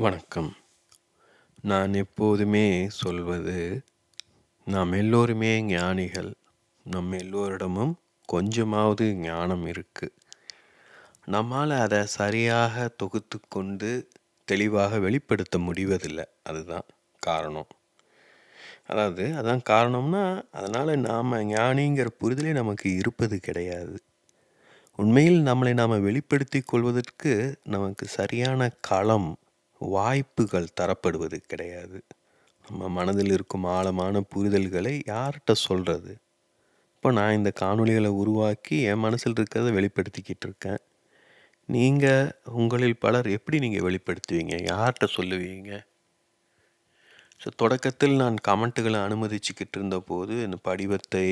வணக்கம். நான் எப்போதுமே சொல்வது, நாம் எல்லோருமே ஞானிகள். நம் எல்லோரிடமும் கொஞ்சமாவது ஞானம் இருக்கு. நம்மால அத சரியாக தொகுத்துக் கொண்டு தெளிவாக வெளிப்படுத்த முடிவதில்ல. அதுதான் காரணம். அதான் காரணம்னா, அதனால நாம ஞானிங்கிற புரிதலே நமக்கு இருப்பது கிடையாது. உண்மையில் நம்மளை நாம வெளிப்படுத்திக் கொள்வதற்கு நமக்கு சரியான களம், வாய்ப்புகள் தரப்படுவது கிடையாது. நம்ம மனதில் இருக்கும் ஆழமான புரிதல்களை யார்கிட்ட சொல்றது? இப்போ நான் இந்த காணொளிகளை உருவாக்கி என் மனசில் இருக்கிறத வெளிப்படுத்திக்கிட்டு இருக்கேன். நீங்கள் உங்களில் பலர் எப்படி நீங்கள் வெளிப்படுத்துவீங்க? யார்கிட்ட சொல்லுவீங்க? ஸோ தொடக்கத்தில் நான் கமெண்ட்டுகளை அனுமதிச்சுக்கிட்டு இருந்தபோது, இந்த படிவத்தை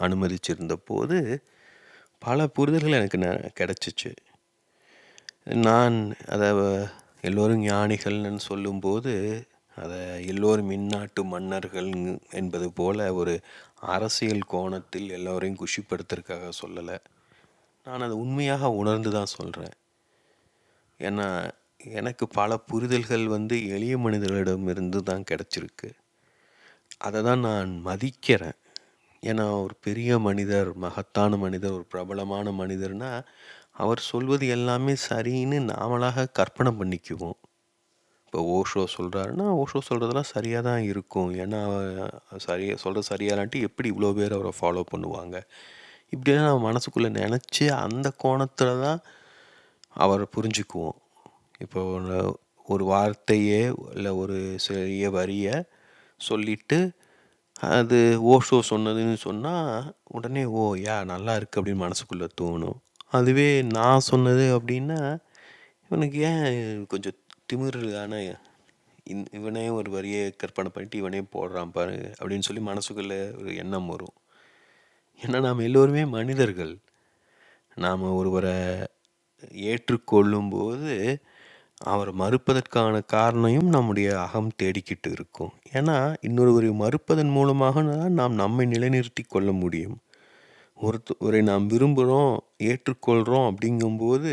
அனுமதிச்சிருந்த போது பல புரிதல்கள் எனக்கு கிடச்சிச்சு. நான் அதை எல்லோரும் ஞானிகள்னு சொல்லும்போது அதை எல்லோரும் மின்னாட்டு மன்னர்கள் என்பது போல் ஒரு அரசியல் கோணத்தில் எல்லோரையும் குஷிப்படுத்துறதுக்காக சொல்லலை. நான் அதை உண்மையாக உணர்ந்து தான் சொல்கிறேன். ஏன்னா எனக்கு பல புரிதல்கள் எளிய மனிதர்களிடமிருந்து தான் கிடச்சிருக்கு. அதை தான் நான் மதிக்கிறேன். ஏன்னா ஒரு பெரிய மனிதர், மகத்தான மனிதர், ஒரு பிரபலமான மனிதர்னால் அவர் சொல்வது எல்லாமே சரின்னு நாமளாக கற்பனை பண்ணிக்குவோம். இப்போ ஓஷோ சொல்கிறாருன்னா, ஓஷோ சொல்கிறதெல்லாம் சரியாக தான் இருக்கும். ஏன்னா சொல்கிறது சரியாலான்ட்டு எப்படி இவ்வளோ பேர் அவரை ஃபாலோ பண்ணுவாங்க? இப்படிலாம் நம்ம மனசுக்குள்ளே நினச்சி அந்த கோணத்தில் தான் அவரை புரிஞ்சுக்குவோம். இப்போ ஒரு வார்த்தையே இல்லை ஒரு சிறிய வரியை சொல்லிவிட்டு அது ஓஷோ சொன்னதுன்னு சொன்னால் உடனே நல்லா இருக்குது அப்படின்னு மனசுக்குள்ளே தோணும். அதுவே நான் சொன்னது அப்படின்னா இவனுக்கு ஏன் கொஞ்சம் திமிரான இவனே ஒரு வரியை கற்பனை பண்ணிட்டு இவனே போடுறான் பாரு அப்படின்னு சொல்லி மனசுக்குள்ளே ஒரு எண்ணம் வரும். ஏன்னா நாம் எல்லோருமே மனிதர்கள். நாம் ஒருவரை ஏற்றுக்கொள்ளும்போது அவரை மறுப்பதற்கான காரணையும் நம்முடைய அகம் தேடிக்கிட்டு இருக்கும். ஏன்னா இன்னொருவரை மறுப்பதன் மூலமாக நாம் நம்மை நிலைநிறுத்தி கொள்ள முடியும். ஒருவரை நாம் விரும்புகிறோம், ஏற்றுக்கொள்கிறோம் அப்படிங்கும்போது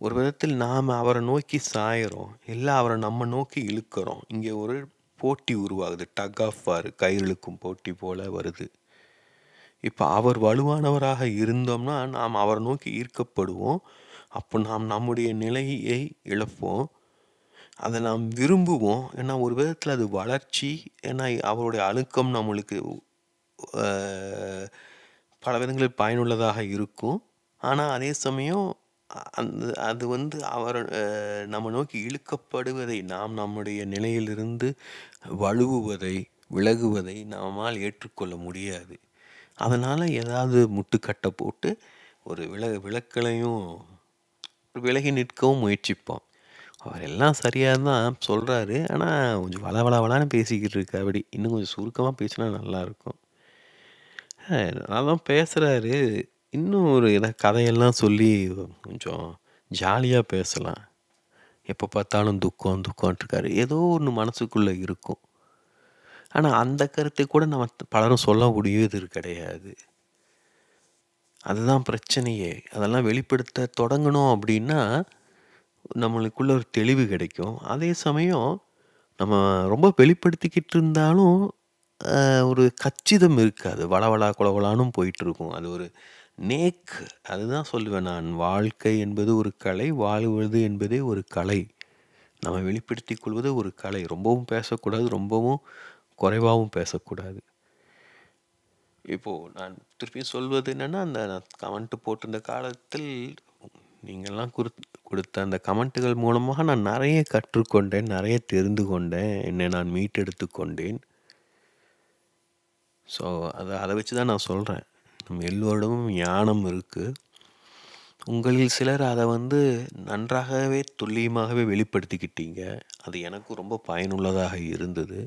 ஒரு விதத்தில் நாம் அவரை நோக்கி சாயிறோம், இல்லை அவரை நம்ம நோக்கி இழுக்கிறோம். இங்கே ஒரு போட்டி உருவாகுது. டக் ஆஃப் வார், கயிறுக்கும் போட்டி போல் வருது. இப்போ அவர் வலுவானவராக இருந்தோம்னா நாம் அவரை நோக்கி ஈர்க்கப்படுவோம். அப்போ நாம் நம்முடைய நிலையை இழப்போம். அதை நாம் விரும்புவோம். ஏன்னா ஒரு விதத்தில் அது வளர்ச்சி. ஏன்னா அவருடைய அழுத்தம் நம்மளுக்கு பல விதங்களில் பயனுள்ளதாக இருக்கும். ஆனால் அதே சமயம் அது அவர் நம்ம நோக்கி இழுக்கப்படுவதை, நாம் நம்முடைய நிலையிலிருந்து வலுவுவதை, விலகுவதை நம்மால் ஏற்றுக்கொள்ள முடியாது. அதனால் ஏதாவது முட்டுக்கட்டை போட்டு ஒரு விலக்கலையும் விலகி நிற்கவும் முயற்சிப்போம். அவர் எல்லாம் சரியாக தான் சொல்கிறாரு, ஆனால் கொஞ்சம் வளவளான்னு பேசிக்கிட்டு இருக்க. அப்படி இன்னும் கொஞ்சம் சுருக்கமாக பேசினா நல்லாயிருக்கும். நல்லா தான் பேசுகிறாரு. இன்னும் ஒரு கதையெல்லாம் சொல்லி கொஞ்சம் ஜாலியாக பேசலாம். எப்போ பார்த்தாலும் துக்கம்ன்ட்டுருக்காரு. ஏதோ ஒன்று மனசுக்குள்ளே இருக்கும். ஆனால் அந்த கருத்தை கூட நம்ம பலரும் சொல்ல முடியுது கிடையாது. அதுதான் பிரச்சனையே. அதெல்லாம் வெளிப்படுத்த தொடங்கணும் அப்படின்னா நம்மளுக்குள்ள ஒரு தெளிவு கிடைக்கும். அதே சமயம் நம்ம ரொம்ப வெளிப்படுத்திக்கிட்டு இருந்தாலும் ஒரு கச்சிதம் இருக்காது. வளவளா கொலவலானும் போயிட்டுருக்கும். அது ஒரு அதுதான் சொல்லுவேன் நான். வாழ்க்கை என்பது ஒரு கலை, வாழுவது என்பதே ஒரு கலை. நம்ம வெளிப்படுத்திக் கொள்வது ஒரு கலை. ரொம்பவும் பேசக்கூடாது, ரொம்பவும் குறைவாகவும் பேசக்கூடாது. இப்போது நான் திருப்பியும் சொல்வது என்னென்னா, அந்த கமெண்ட் போட்டிருந்த காலத்தில் நீங்கள்லாம் கொடுத்த அந்த கமெண்ட்டுகள் மூலமாக நான் நிறைய கற்றுக்கொண்டேன், நிறைய தெரிந்து கொண்டேன், என்னை நான் மீட்டெடுத்து கொண்டேன். ஸோ அதை வச்சு தான் நான் சொல்கிறேன். நம்ம எல்லோரிடமும் ஞானம் இருக்குது. உங்களில் சிலர் அதை நன்றாகவே துல்லியமாகவே வெளிப்படுத்திக்கிட்டீங்க. அது எனக்கும் ரொம்ப பயனுள்ளதாக இருந்தது.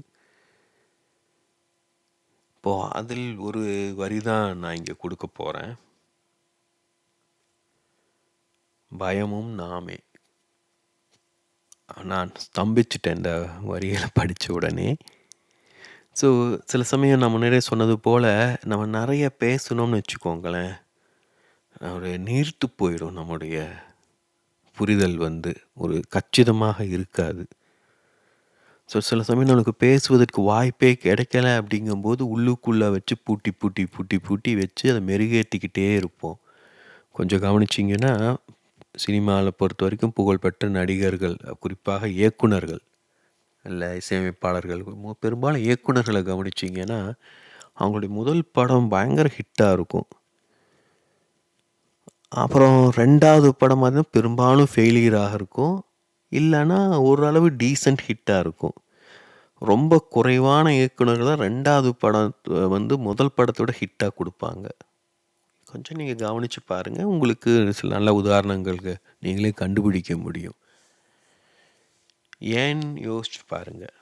இப்போது அதில் ஒரு வரி தான் நான் இங்கே கொடுக்க போகிறேன். பயமும் நாமே. நான் ஸ்தம்பிச்சிட்டேன் இந்த வரிகளை படித்த உடனே. ஸோ சில சமயம் நான் முன்னாடியே சொன்னது போல் நம்ம நிறைய பேசணும்னு வச்சுக்கோங்களேன், ஒரு நீர்த்து போயிடும் நம்முடைய புரிதல் ஒரு கச்சிதமாக இருக்காது. ஸோ சில சமயம் நமக்கு பேசுவதற்கு வாய்ப்பே கிடைக்கல அப்படிங்கும்போது உள்ளுக்குள்ளே வச்சு பூட்டி பூட்டி பூட்டி பூட்டி வச்சு அதை மெருகேற்றிக்கிட்டே இருப்போம். கொஞ்சம் கவனிச்சிங்கன்னா சினிமாவில் பொறுத்த வரைக்கும் புகழ்பெற்ற நடிகர்கள், குறிப்பாக இயக்குனர்கள், இல்லை இசையமைப்பாளர்கள், பெரும்பாலும் இயக்குனர்களை கவனிச்சிங்கன்னா அவங்களுடைய முதல் படம் பயங்கர ஹிட்டாக இருக்கும். அப்புறம் 2வது படம் பார்த்தீங்கன்னா பெரும்பாலும் ஃபெயிலியராக இருக்கும். இல்லைன்னா ஓரளவு டீசென்ட் ஹிட்டாக இருக்கும். ரொம்ப குறைவான இயக்குனர்கள் தான் 2வது படம் முதல் படத்தோட ஹிட்டாக கொடுப்பாங்க. கொஞ்சம் நீங்கள் கவனித்து பாருங்கள். உங்களுக்கு சில நல்ல உதாரணங்கள் நீங்களே கண்டுபிடிக்க முடியும். ஏன்னு யோசிச்சு பாருங்கள்.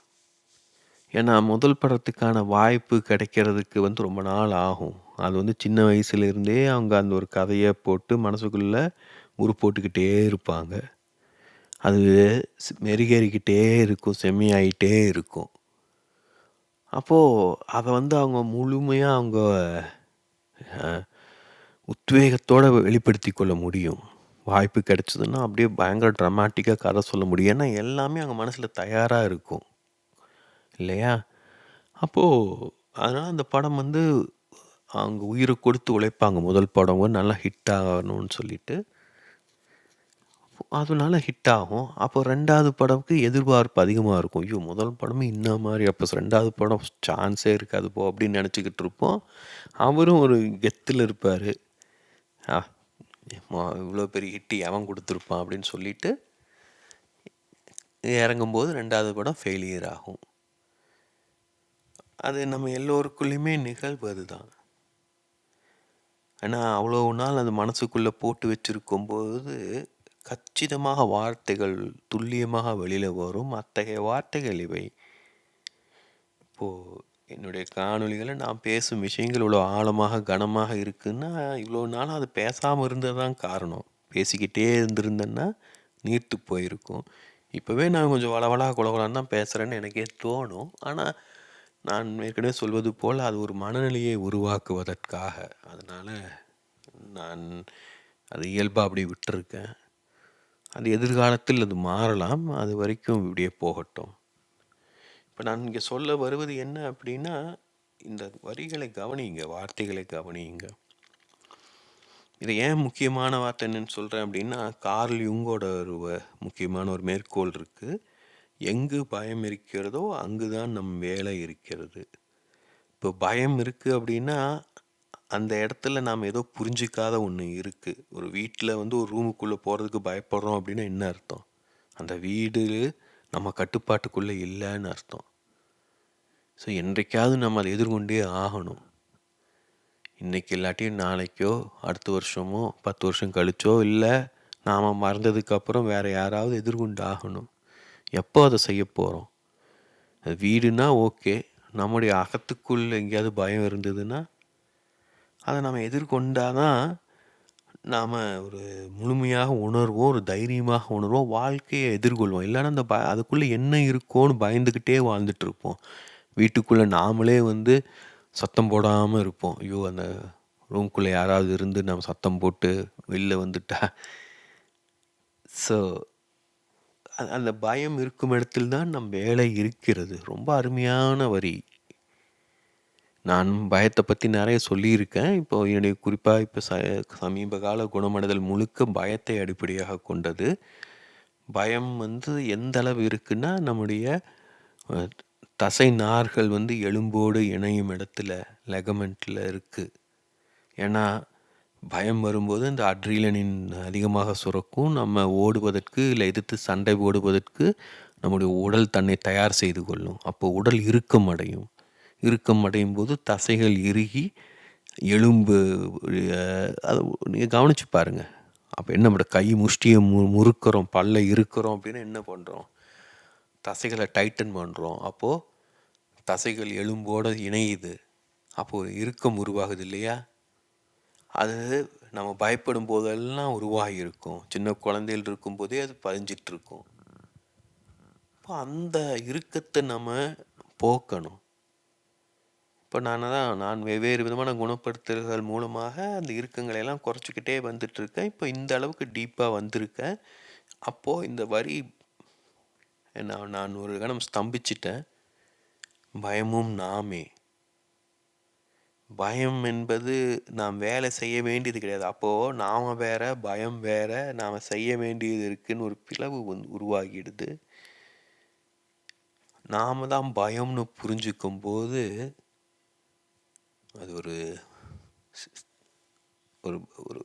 ஏன்னா முதல் படத்துக்கான வாய்ப்பு கிடைக்கிறதுக்கு ரொம்ப நாள் ஆகும். அது சின்ன வயசுலேருந்தே அவங்க அந்த ஒரு கதையை போட்டு மனசுக்குள்ளே போட்டுக்கிட்டே இருப்பாங்க. அது மெருகேறிக்கிட்டே இருக்கும், செம்மையாயிட்டே இருக்கும். அப்போது அதை அவங்க முழுமையாக அவங்க உத்வேகத்தோடு வெளிப்படுத்தி கொள்ள முடியும். வாய்ப்பு கிடைச்சதுன்னா அப்படியே பயங்கர ட்ராமாட்டிக்காக கதை சொல்ல முடியும். ஏன்னா எல்லாமே அவங்க மனசில் தயாராக இருக்கும் இல்லையா? அப்போது அதனால் அந்த படம் அவங்க உயிரை கொடுத்து உழைப்பாங்க. முதல் படம் நல்லா ஹிட் ஆகணும்னு சொல்லிட்டு அதனால ஹிட் ஆகும். அப்போ 2வது படம்க்கு எதிர்பார்ப்பு அதிகமாக இருக்கும். ஐயோ முதல் படமே இந்த மாதிரி, அப்போ 2வது படம் சான்ஸே இருக்காது போ அப்படின்னு நினச்சிக்கிட்டு இருப்போம். அவரும் ஒரு கெத்தில் இருப்பார். இவ்வளோ பெரிய ஹிட்டு எவன் கொடுத்துருப்பான் அப்படின்னு சொல்லிட்டு இறங்கும்போது 2வது படம் ஃபெயிலியர் ஆகும். அது நம்ம எல்லோருக்குள்ளேயுமே நிகழ்வது தான். ஏன்னா அவ்வளோ நாள் அது மனசுக்குள்ளே போட்டு வச்சுருக்கும்போது கச்சிதமாக வார்த்தைகள் துல்லியமாக வெளியில் வரும். அத்தகைய வார்த்தைகள் இவை. இப்போது என்னுடைய காணொளிகளை நான் பேசும் விஷயங்கள் இவ்வளோ ஆழமாக கனமாக இருக்குன்னா இவ்வளோ நாளாக அது பேசாமல் இருந்தது தான் காரணம். பேசிக்கிட்டே இருந்திருந்தேன்னா நீர்த்து போயிருக்கும். இப்போவே நான் கொஞ்சம் வளவலா குலகுலான்னு தான் பேசுகிறேன்னு எனக்கே தோணும். ஆனால் நான் ஏற்கனவே சொல்வது போல் அது ஒரு மனநிலையை உருவாக்குவதற்காக. அதனால் நான் அது இயல்பாக அப்படி விட்டுருக்கேன். அது எதிர்காலத்தில் அது மாறலாம். அது வரைக்கும் இப்படியே போகட்டும். இப்போ நான் இங்கே சொல்ல வருவது என்ன அப்படின்னா, இந்த வரிகளை கவனியுங்க, வார்த்தைகளை கவனியுங்க. இதை ஏன் முக்கியமான வார்த்தை என்னன்னு சொல்கிறேன் அப்படின்னா, கார்ல் யுங்கோட ஒரு முக்கியமான ஒரு மேற்கோள் இருக்குது. எங்கு பயம் இருக்கிறதோ அங்கு தான் நம் வேலை இருக்கிறது. இப்போ பயம் இருக்குது அப்படின்னா அந்த இடத்துல நாம் ஏதோ புரிஞ்சிக்காத ஒன்று இருக்குது. ஒரு வீட்டில் ஒரு ரூமுக்குள்ளே போகிறதுக்கு பயப்படுறோம் அப்படின்னா என்ன அர்த்தம்? அந்த வீடு நம்ம கட்டுப்பாட்டுக்குள்ளே இல்லைன்னு அர்த்தம். ஸோ என்றைக்காவது நம்ம அதை எதிர்கொண்டே ஆகணும். இன்றைக்கி இல்லாட்டியும் நாளைக்கோ, அடுத்த வருஷமோ, 10 வருஷம் கழிச்சோ, இல்லை நாம் மறந்ததுக்கப்புறம் வேறு யாராவது எதிர்கொண்டு ஆகணும். எப்போ அதை செய்ய போகிறோம்? அது வீடுனா ஓகே. நம்முடைய அகத்துக்குள்ளே எங்கேயாவது பயம் இருந்ததுன்னா அதை நம்ம எதிர்கொண்டால் தான் நாம் ஒரு முழுமையாக உணர்வோம், ஒரு தைரியமாக உணர்வோம், வாழ்க்கையை எதிர்கொள்வோம். இல்லைன்னா அந்த அதுக்குள்ளே என்ன இருக்கோன்னு பயந்துக்கிட்டே வாழ்ந்துட்டுருப்போம். வீட்டுக்குள்ளே நாமளே சத்தம் போடாமல் இருப்போம். ஐயோ அந்த ரூம்குள்ளே யாராவது இருந்து நம்ம சத்தம் போட்டு வெளில வந்துட்டா. ஸோ அந்த பயம் இருக்கும் இடத்தில் தான் நம் வேலை இருக்கிறது. ரொம்ப அருமையான வரி. நான் பயத்தை பற்றி நிறைய சொல்லியிருக்கேன். இப்போ என்னுடைய குறிப்பாக இப்போ சமீப கால குணமடைதல் முழுக்க பயத்தை அடிப்படையாக கொண்டது. பயம் எந்த அளவு இருக்குன்னா நம்முடைய தசை நார்கள் எலும்போடு இணையும் இடத்துல லெகமெண்ட்டில் இருக்குது. ஏன்னா பயம் வரும்போது இந்த அட்ரினலின் அதிகமாக சுரக்கும். நம்ம ஓடுவதற்கு இல்லை எதிர்த்து சண்டை போடுவதற்கு நம்முடைய உடல் தன்னை தயார் செய்து கொள்ளும். அப்போ உடல் இறுக்கம் அடையும். இறுக்கம் அடையும் போது தசைகள் இறுகி எலும்பு அது நீங்கள் கவனித்து பாருங்கள். அப்போ என்ன நம்மளோட கை முஷ்டியை முறுக்கிறோம், பல்லை இருக்கிறோம் அப்படின்னா என்ன பண்ணுறோம்? தசைகளை டைட்டன் பண்ணுறோம். அப்போது தசைகள் எலும்போடு இணையுது. அப்போது இறுக்கம் உருவாகுது இல்லையா? அது நம்ம பயப்படும் போதெல்லாம் உருவாகி இருக்கும். சின்ன குழந்தைகள் இருக்கும்போதே அது பதிஞ்சிட்ருக்கும். இப்போ அந்த இறுக்கத்தை நம்ம போக்கணும். இப்போ நான் வெவ்வேறு விதமான குணப்படுத்தல்கள் மூலமாக அந்த இறுக்கங்களையெல்லாம் குறைச்சிக்கிட்டே வந்துட்டுருக்கேன். இப்போ இந்த அளவுக்கு டீப்பாக வந்திருக்கேன். அப்போது இந்த வரி நான் ஒரு கணம் ஸ்தம்பிச்சிட்டேன். பயமும் நாமே. பயம் என்பது நாம் வேலை செய்ய வேண்டியது கிடையாது. அப்போது நாம் வேற, பயம் வேற, நாம் செய்ய வேண்டியது இருக்குன்னு ஒரு பிளவு உருவாகிடுது. நாம் தான் பயம்னு புரிஞ்சுக்கும் போது அது ஒரு ஒரு ஒரு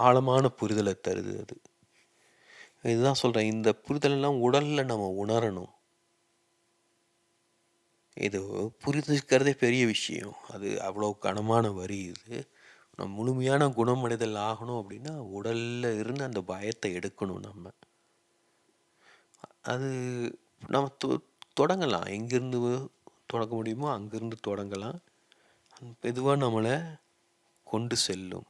ஆழமான புரிதலை தருது. அது இதுதான் சொல்கிறேன், இந்த புரிதலெல்லாம் உடலில் நம்ம உணரணும். இது புரிஞ்சுக்கிறதே பெரிய விஷயம். அது அவ்வளோ கனமான வரி இது. நம்ம முழுமையான குணமடைதல் ஆகணும் அப்படின்னா உடலில் இருந்து அந்த பயத்தை எடுக்கணும் நம்ம. அது நம்ம தொடங்கலாம். எங்கேருந்து தொடங்க முடியுமோ அங்கேருந்து தொடங்கலாம். மெதுவாக நம்மளை கொண்டு செல்லும்.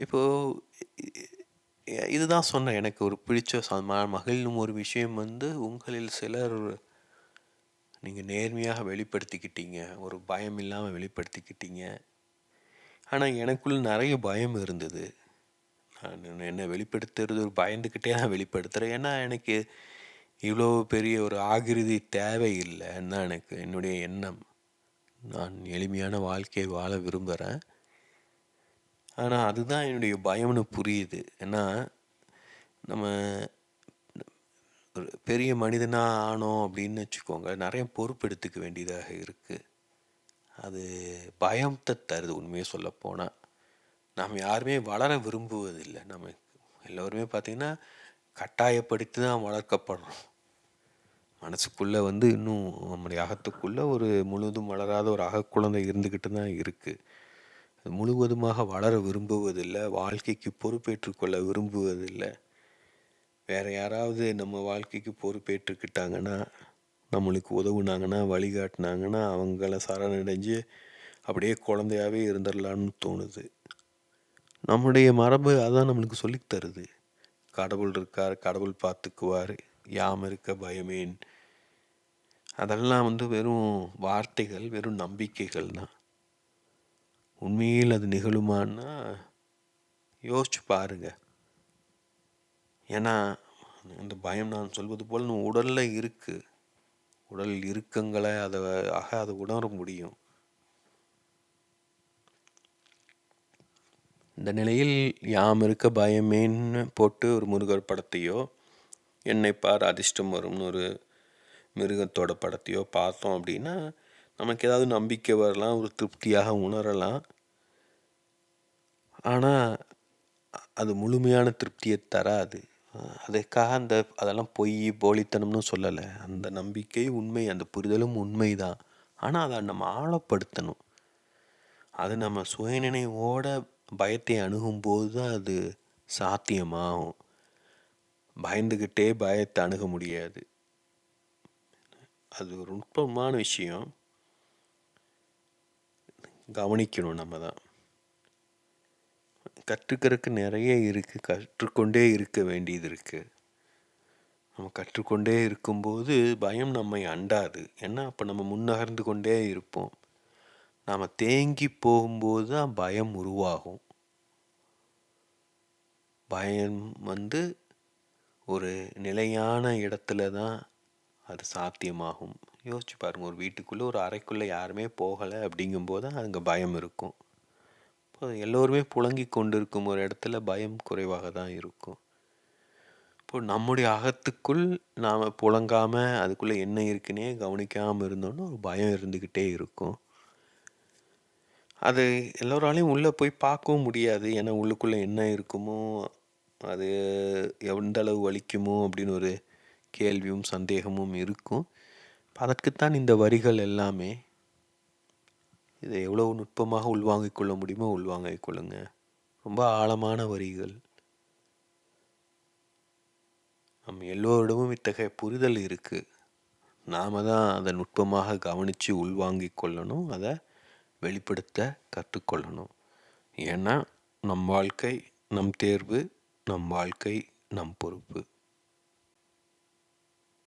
இப்போது இதுதான் சொன்னேன், எனக்கு ஒரு பிடிச்ச மகிழும் ஒரு விஷயம் உங்களில் சிலர் நீங்கள் நேர்மையாக வெளிப்படுத்திக்கிட்டீங்க, ஒரு பயம் இல்லாமல் வெளிப்படுத்திக்கிட்டீங்க. ஆனால் எனக்குள்ள நிறைய பயம் இருந்தது. நான் என்ன வெளிப்படுத்துறது ஒரு பயந்துக்கிட்டே நான் வெளிப்படுத்துகிறேன். ஏன்னா எனக்கு இவ்வளோ பெரிய ஒரு ஆகிருதி தேவையில்லைன்னு தான் எனக்கு என்னுடைய எண்ணம். நான் எளிமையான வாழ்க்கையை வாழ விரும்புகிறேன். ஆனால் அதுதான் என்னுடைய பயம்னு புரியுது. ஏன்னா நம்ம ஒரு பெரிய மனிதனாக ஆனோம் அப்படின்னு வச்சுக்கோங்க, நிறைய பொறுப்பு எடுத்துக்க வேண்டியதாக இருக்குது. அது பயத்தை தருது. உண்மையை சொல்லப்போனால் நாம் யாருமே வளர விரும்புவதில்லை. நம்ம எல்லோருமே பார்த்திங்கன்னா கட்டாயப்படுத்தி தான் வளர்க்கப்படுறோம். மனசுக்குள்ளே இன்னும் நம்முடைய அகத்துக்குள்ளே ஒரு முழுவதும் வளராத ஒரு அகக்குழந்தை இருந்துக்கிட்டு தான் இருக்குது. அது முழுவதுமாக வளர விரும்புவதில்லை, வாழ்க்கைக்கு பொறுப்பேற்றுக்கொள்ள விரும்புவதில்லை. வேறு யாராவது நம்ம வாழ்க்கைக்கு பொறுப்பேற்றுக்கிட்டாங்கன்னா, நம்மளுக்கு உதவுனாங்கன்னா, வழிகாட்டினாங்கன்னா அவங்கள சரணடைஞ்சு அப்படியே குழந்தையாகவே இருந்துடலான்னு தோணுது. நம்முடைய மரபு அதான் நம்மளுக்கு சொல்லித் தருது. கடவுள் இருக்கார், கடவுள் பார்த்துக்குவார், யாம் இருக்க பயமேன். அதெல்லாம் வெறும் வார்த்தைகள், வெறும் நம்பிக்கைகள் தான். உண்மையில் அது நிகழுமான்னா யோசிச்சு பாருங்க. ஏன்னா இந்த பயம் நான் சொல்வது போல் உடலில் இருக்குது. உடல் இறுக்கங்களை அதை உணர முடியும். இந்த நிலையில் யாம் இருக்க பயமேன்னு போட்டு ஒரு முருகர் படத்தையோ, என்னை பார் அதிர்ஷ்டம் வரும்னு ஒரு மிருகத்தோட படத்தையோ பார்த்தோம் அப்படின்னா நமக்கு ஏதாவது நம்பிக்கை வரலாம், ஒரு திருப்தியாக உணரலாம். ஆனால் அது முழுமையான திருப்தியை தராது. அதுக்காக அதெல்லாம் பொய் போலித்தனம்னு சொல்லலை. அந்த நம்பிக்கை உண்மை, அந்த புரிதலும் உண்மை தான். ஆனால் அதை நம்ம ஆழப்படுத்தணும். அது நம்ம சுயநினைவோட பயத்தை அணுகும்போது தான் அது சாத்தியமாகும். பயந்துக்கிட்டே பயத்தை அணுக முடியாது. அது ஒரு நுட்பமான விஷயம், கவனிக்கணும். நம்ம தான் கற்றுக்கிறதுக்கு நிறைய இருக்குது, கற்றுக்கொண்டே இருக்க வேண்டியது இருக்குது. நம்ம கற்றுக்கொண்டே இருக்கும்போது பயம் நம்மை அண்டாது. ஏன்னா அப்போ நம்ம முன்னகர்ந்து கொண்டே இருப்போம். நாம் தேங்கி போகும்போது தான் பயம் உருவாகும். பயம் ஒரு நிலையான இடத்துல தான் அது சாத்தியமாகும். யோசிச்சு பாருங்கள், ஒரு வீட்டுக்குள்ளே ஒரு அறைக்குள்ளே யாருமே போகலை அப்படிங்கும்போது தான் அங்கே பயம் இருக்கும். இப்போ எல்லோருமே புழங்கி கொண்டு இருக்கும் ஒரு இடத்துல பயம் குறைவாக தான் இருக்கும். இப்போ நம்முடைய அகத்துக்குள் நாம் புழங்காமல் அதுக்குள்ளே என்ன இருக்குன்னே கவனிக்காமல் இருந்தோன்னா ஒரு பயம் இருந்துக்கிட்டே இருக்கும். அது எல்லோராலையும் உள்ளே போய் பார்க்கவும் முடியாது. ஏன்னா உள்ளுக்குள்ளே என்ன இருக்குமோ, அது எந்த அளவு வலிக்குமோ அப்படின்னு ஒரு கேள்வியும் சந்தேகமும் இருக்கும். அதற்குத்தான் இந்த வரிகள் எல்லாமே. இதை எவ்வளோ நுட்பமாக உள்வாங்கிக் கொள்ள முடியுமோ உள்வாங்கிக் கொள்ளுங்க. ரொம்ப ஆழமான வரிகள். நம்ம எல்லோரிடமும் இத்தகைய புரிதல் இருக்குது. நாம் தான் அதை நுட்பமாக கவனித்து உள்வாங்கிக் கொள்ளணும், அதை வெளிப்படுத்த கற்றுக்கொள்ளணும். ஏன்னா நம் வாழ்க்கை நம் தேர்வு, நம் வாழ்க்கை நம் பொறுப்பு.